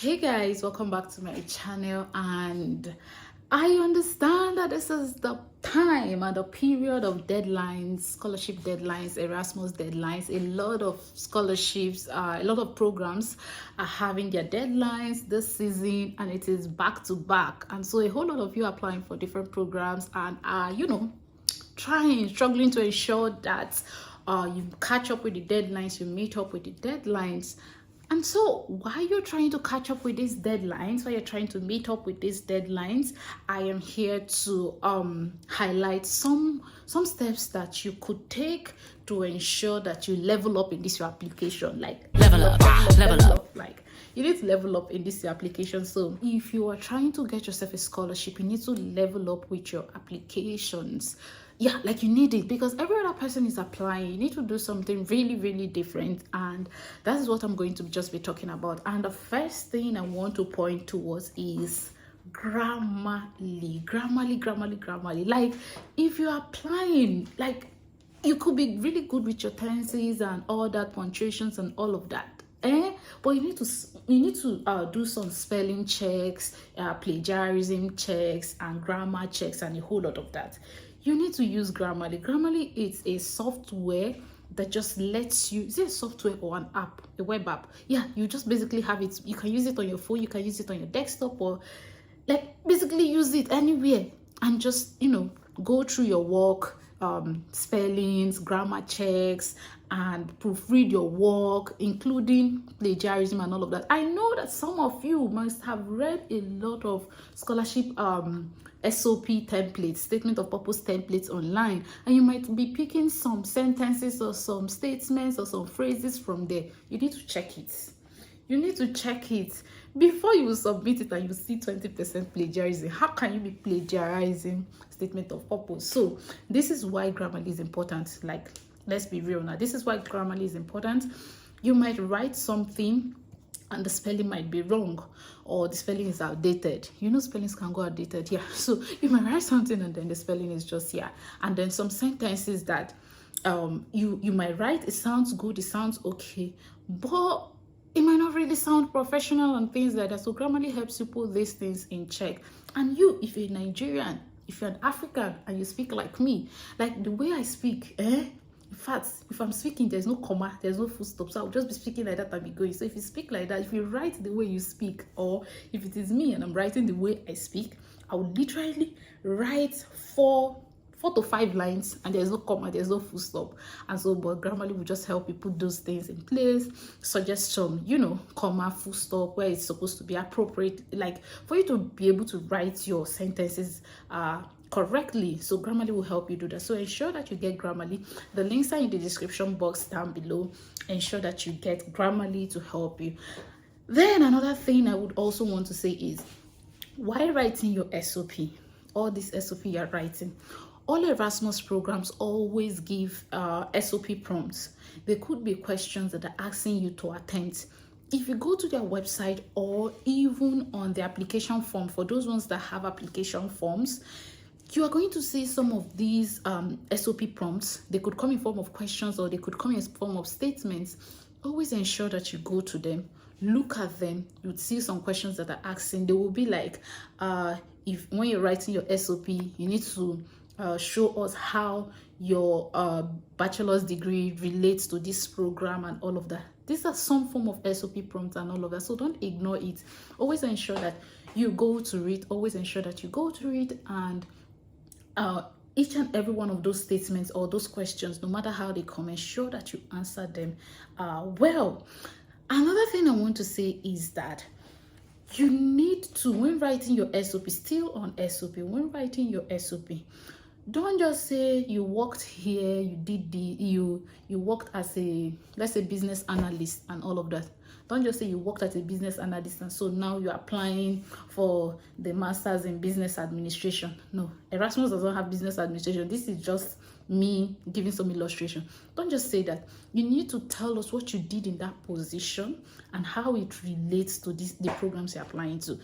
Hey guys, welcome back to my channel. And I understand that this is the time and the period of deadlines, scholarship deadlines, Erasmus deadlines. A lot of scholarships, a lot of programs are having their deadlines this season, and it is back to back. And so a whole lot of you are applying for different programs and are, struggling to ensure that you catch up with the deadlines, you meet up with the deadlines. And so, while you're trying to catch up with these deadlines, while you're trying to meet up with these deadlines, I am here to highlight some steps that you could take to ensure that you level up in this your application. Like level up. Like you need to level up in this your application. So, if you are trying to get yourself a scholarship, you need to level up with your applications. Yeah, like you need it because every other person is applying. You need to do something really different, and that is what I'm going to just be talking about. And the first thing I want to point towards is Grammarly. Like if you're applying, like you could be really good with your tenses and all that, punctuations and all of that, but you need to do some spelling checks, plagiarism checks and grammar checks and a whole lot of that. You need to use Grammarly. Grammarly is a software that just lets you, is it a software or an app, a web app? Yeah, you just basically have it. You can use it on your phone, you can use it on your desktop, or like basically use it anywhere and just go through your work, spellings, grammar checks, and proofread your work, including plagiarism and all of that. I know that some of you must have read a lot of scholarship SOP templates, statement of purpose templates online, and you might be picking some sentences or some statements or some phrases from there. You need to check it. You need to check it before you submit it and you see 20% plagiarism. How can you be plagiarizing statement of purpose? So this is why Grammarly is important. Like, let's be real now. This is why Grammarly is important. You might write something and the spelling might be wrong, or the spelling is outdated. Spellings can go outdated. Yeah, so you might write something and then the spelling is just and then some sentences that you might write, it sounds good, it sounds okay, but it might not really sound professional and things like that. So Grammarly helps you put these things in check. And you, if you're Nigerian, if you're an African and you speak like me, like the way I speak, in fact, if I'm speaking, there's no comma, there's no full stop. So I'll just be speaking like that and be going. So if you speak like that, if you write the way you speak, or if it is me and I'm writing the way I speak, I would literally write four to five lines and there's no comma, there's no full stop. And so, but Grammarly will just help you put those things in place, suggest some, comma, full stop, where it's supposed to be appropriate, like for you to be able to write your sentences correctly. So Grammarly will help you do that. So ensure that you get Grammarly. The links are in the description box down below. Ensure that you get Grammarly to help you. Then another thing I would also want to say is, while writing your SOP, all this SOP you're writing, all Erasmus programs always give SOP prompts. There could be questions that are asking you to attempt. If you go to their website or even on the application form, for those ones that have application forms, you are going to see some of these SOP prompts. They could come in form of questions or they could come in form of statements. Always ensure that you go to them, look at them. You'd see some questions that are asking. They will be like, if when you're writing your SOP, you need to show us how your bachelor's degree relates to this program and all of that. These are some form of SOP prompts and all of that. So don't ignore it. Always ensure that you go to it. Always ensure that you go to it, and each and every one of those statements or those questions, no matter how they come, ensure that you answer them well. Another thing I want to say is that you need to, when writing your SOP, still on SOP, when writing your SOP, don't just say you worked here, you did you worked as a, let's say, business analyst and all of that. Don't just say you worked as a business analyst and so now you're applying for the master's in business administration. No, Erasmus doesn't have business administration. This is just me giving some illustration. Don't just say that. You need to tell us what you did in that position and how it relates to the programs you're applying to.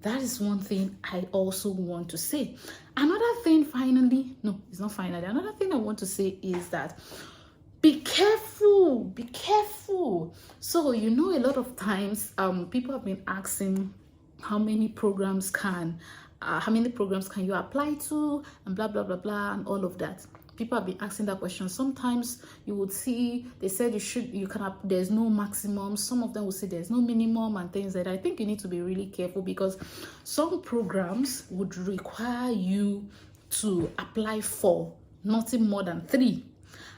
That is one thing I also want to say. Another thing, finally, no, it's not finally. Another thing I want to say is that be careful, be careful. So you know, a lot of times people have been asking how many programs can you apply to, and blah blah blah blah, and all of that. People have been asking that question. Sometimes you would see they said there's no maximum. Some of them will say there's no minimum and things like that. I think you need to be really careful, because some programs would require you to apply for nothing more than 3.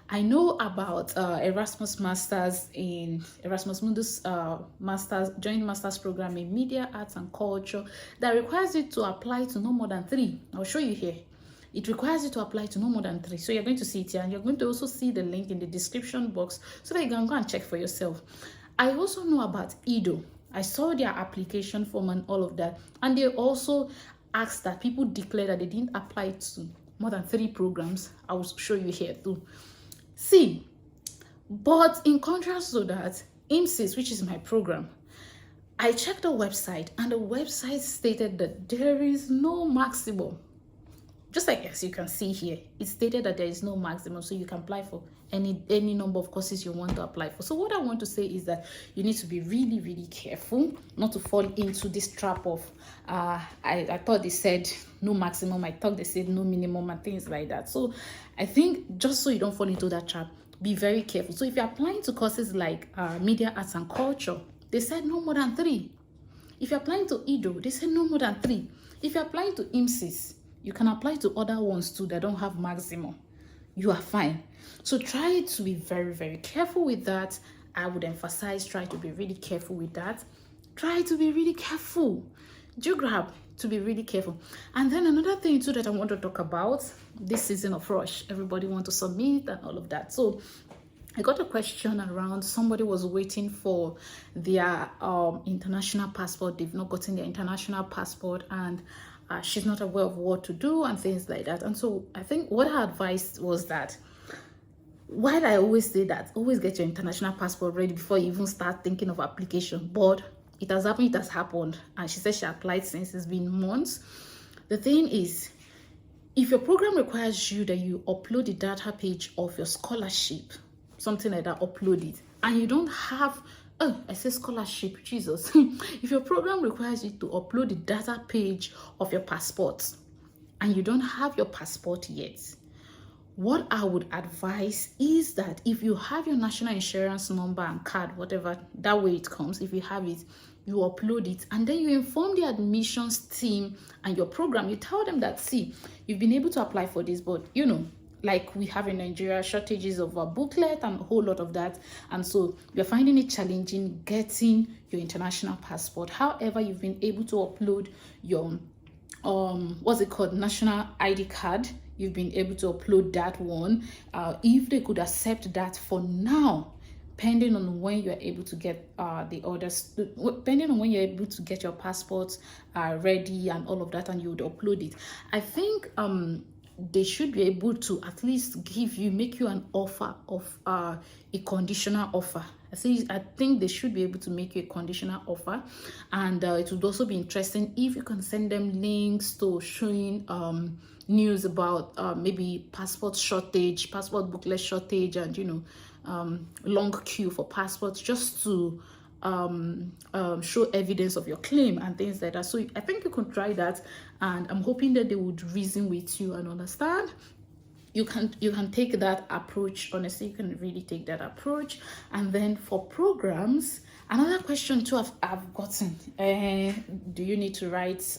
I know about Erasmus Masters in Erasmus Mundus Masters Joint Masters program in Media, Arts and Culture that requires you to apply to no more than 3. I'll show you here. It requires you to apply to no more than 3. So you're going to see it here, and you're going to also see the link in the description box so that you can go and check for yourself. I also know about EDO. I saw their application form and all of that, and they also asked that people declare that they didn't apply to more than 3 programs. I will show you here too. See, but in contrast to that, IMSIS, which is my program, I checked the website, and the website stated that there is no maximum. Just like as you can see here, it stated that there is no maximum, so you can apply for any number of courses you want to apply for. So what I want to say is that you need to be really, really careful not to fall into this trap of I thought they said no maximum, I thought they said no minimum, and things like that. So I think just so you don't fall into that trap, be very careful. So if you're applying to courses like Media, Arts and Culture, they said no more than 3. If you're applying to EDO, they said no more than 3. If you're applying to IMSIS, you can apply to other ones too that don't have maximum. You are fine. So try to be very, very careful with that. I would emphasize, try to be really careful with that. Try to be really careful. Do grab to be really careful. And then another thing too that I want to talk about, this season of rush, everybody want to submit and all of that. So I got a question around, somebody was waiting for their international passport. They've not gotten their international passport, and she's not aware of what to do and things like that. And so I think what her advice was that, while I always say that always get your international passport ready before you even start thinking of application, but it has happened, and she said she applied since it's been months. The thing is, if your program requires you that you upload the data page of your scholarship, something like that, upload it, and you don't have I say scholarship, Jesus. If your program requires you to upload the data page of your passport and you don't have your passport yet, what I would advise is that if you have your national insurance number and card, whatever, that way it comes, if you have it, you upload it, and then you inform the admissions team and your program. You tell them that, see, you've been able to apply for this, but you know, like we have in Nigeria, shortages of a booklet and a whole lot of that, and so you're finding it challenging getting your international passport. However, you've been able to upload your national ID card. You've been able to upload that one. If they could accept that for now, pending on when you're able to get the orders, depending on when you're able to get your passport ready and all of that, and you would upload it, I think they should be able to at least make you an offer of a conditional offer. I think they should be able to make you a conditional offer, and it would also be interesting if you can send them links to showing news about maybe passport shortage, passport booklet shortage, and long queue for passports, just to show evidence of your claim and things like that. So I think you can try that, and I'm hoping that they would reason with you and understand. You can take that approach. Honestly, you can really take that approach. And then for programs, another question too I've gotten, do you need to write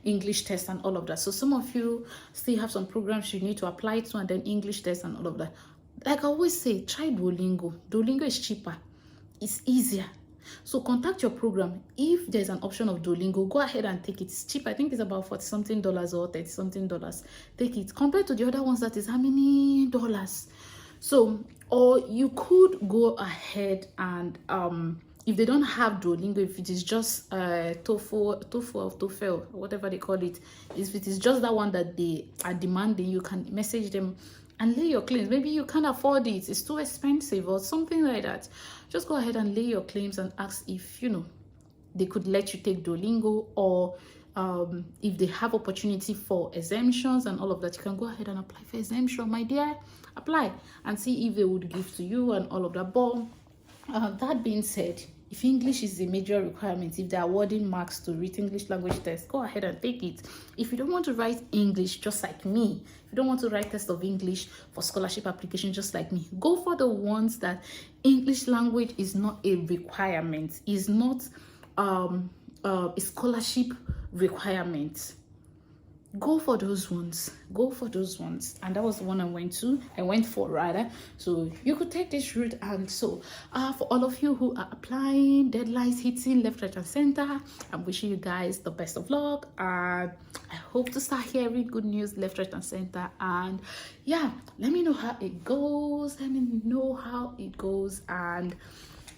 English test and all of that? So some of you still have some programs you need to apply to, and then English test and all of that. Like I always say, try Duolingo. Duolingo is cheaper, it's easier. So contact your program. If there's an option of Duolingo, go ahead and take it. It's cheap. I think it's about $40-something or $30-something. Take it. Compared to the other ones, that is how many dollars? So, or you could go ahead and if they don't have Duolingo, if it is just TOEFL, whatever they call it, if it is just that one that they are demanding, you can message them and lay your claims. Maybe you can't afford it, it's too expensive or something like that. Just go ahead and lay your claims and ask if they could let you take Duolingo, or if they have opportunity for exemptions and all of that, you can go ahead and apply for exemption, my dear. Apply and see if they would give to you and all of that. But that being said, if English is a major requirement, if they're awarding marks to read English language test, go ahead and take it. If you don't want to write English just like me, if you don't want to write test of English for scholarship application just like me, go for the ones that English language is not a requirement, is not a scholarship requirement. Go for those ones. Go for those ones. And that was the one I went for rather. So you could take this route. And so for all of you who are applying, deadlines hitting left, right, and center, I'm wishing you guys the best of luck, and I hope to start hearing good news left, right, and center. And yeah, let me know how it goes. And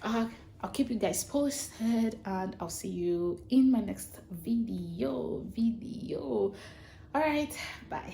I'll keep you guys posted, and I'll see you in my next video. All right, bye.